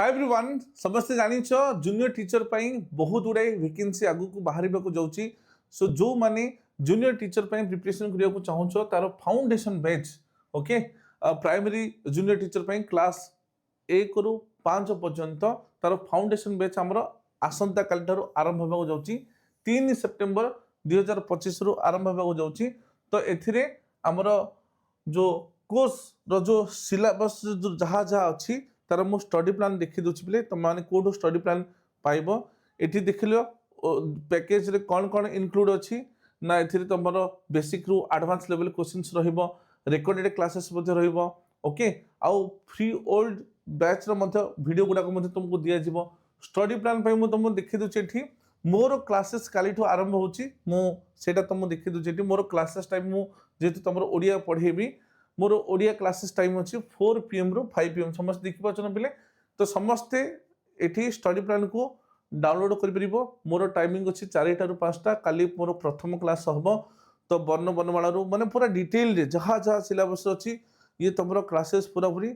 Hi everyone समस्ते जानिछ junior teacher पई बहुत गुडे वैकेंसी आगु को बाहर को जाउची सो जो माने जूनियर टीचर पई प्रिपरेशन करिया को चाहूछो तार foundation batch okay primary junior teacher पई क्लास 1 रु 5 पर्यंत तार फाउंडेशन बैच हमरो आसंता काल थारो आरंभ होबा जाउची 3 सेप्टेम्बर 2025 रु आरंभ होबा जाउची तो एथिरे हमरो जो कोर्स रो जो सिलेबस जो जहा जहा अछि तार मु स्टडी प्लान देखि दोछि बिले तुम माने कोडो स्टडी प्लान पाइबो एठी देखिलो पैकेज रे कोन कोन इंक्लूड अछि ना एथिरे तमरो बेसिक रु एडवांस लेवल क्वेश्चंस रहिबो रिकॉर्डेड क्लासेस मध्ये रहिबो ओके आउ फ्री ओल्ड बैच रो मध्ये वीडियो गुडा को मध्ये तुमको दिया जिवो स्टडी प्लान पय मु तुमको देखि दोछि एठी मोर क्लासेस काली ठो आरंभ होछि मु सेटा तुमको देखि दोछि एठी मोर क्लासेस टाइम मु जेतु तमरो ओडिया पढेबी मोर ओडिया क्लासेस टाइम अच्छी 4 PM रु 5 PM समस्त देखि पाछन बिले तो समस्ते एठी स्टडी प्लान को डाउनलोड करि परिबो मोर टाइमिंग अच्छी 4टा रु 5टा काली मोर प्रथम क्लास हबो तो वर्ण वर्णमाला रु माने पूरा डिटेल रे जहा जहा सिलेबस अच्छी ये तमरो क्लासेस पूरा पूरी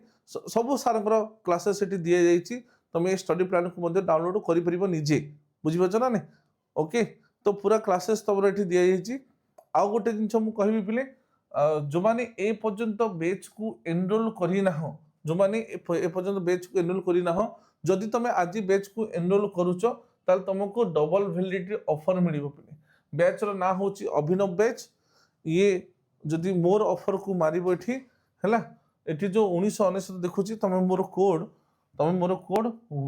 सब सारंकर क्लासेस एठी दिया जाईची तमे स्टडी प्लान को मध्ये डाउनलोड करि परिबो निजे बुझि पाछ ना ने ओके तो पूरा क्लासेस तमरो एठी दिया जाईची आ गोटे जिंस मु कहबी बिले जो माने ए पर्यंत बैच को एनरोल करी ना हो जो माने ए पर्यंत बैच को एनरोल करी ना हो जदि तमे आज बैच को एनरोल करूचो ताल तुमको डबल वैलिडिटी ऑफर मिलिबो पे बैच रो ना होची अभिनव बैच ये जदि मोर ऑफर को मारिबो एठी हैला एठी जो 1999 देखुची तमे मोर कोड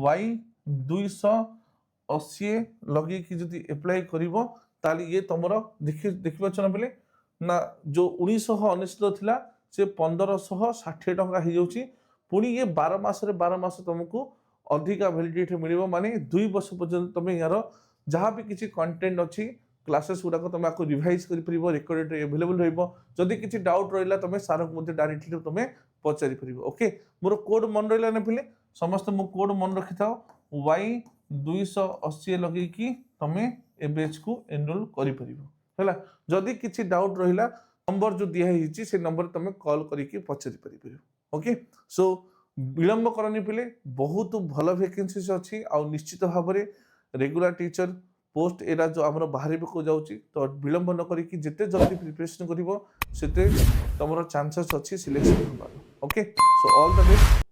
Y280 लगी कि जदि अप्लाई करिवो ताल ये तमरो देखिबो चना बेले ना जो 1999 थिला से 1560 टंका हो जाउची पुनी ये 12 मास रे 12 मास तुमको अधिका वैलिडिटी मिलिबो माने 2 वर्ष पर्यंत तमे यार जहां भी किछि कंटेंट अछि क्लासेस गुडा को तमे को रिवाइज करि परिबो रिकॉर्डेड अवेलेबल रहइबो जदि किछि डाउट रहिला तमे सारक मध्ये डायरेक्टली तमे पचारि परिबो ओके मोर कोड मन रहिला ने पिले समस्त मो कोड मन रखिथाओ Y280 लगे कि तमे ए बैच को एनरोल करि परिबो हैला जदि किछि डाउट रहिला नंबर जो दिया हिची से नंबर तमे कॉल करिकि पचारि परिबो ओके सो विलंब करनी पिले बहुत भल वैकेंसीज अछि आ निश्चित भाव में रेगुलर टीचर पोस्ट एरा जो हमर बाहर को जाउची तो विलंब न करिकि जेते जल्दी प्रिपरेशन करिवो सेते तमरो चांसेस अछि सिलेक्शन होबार okay so all the best.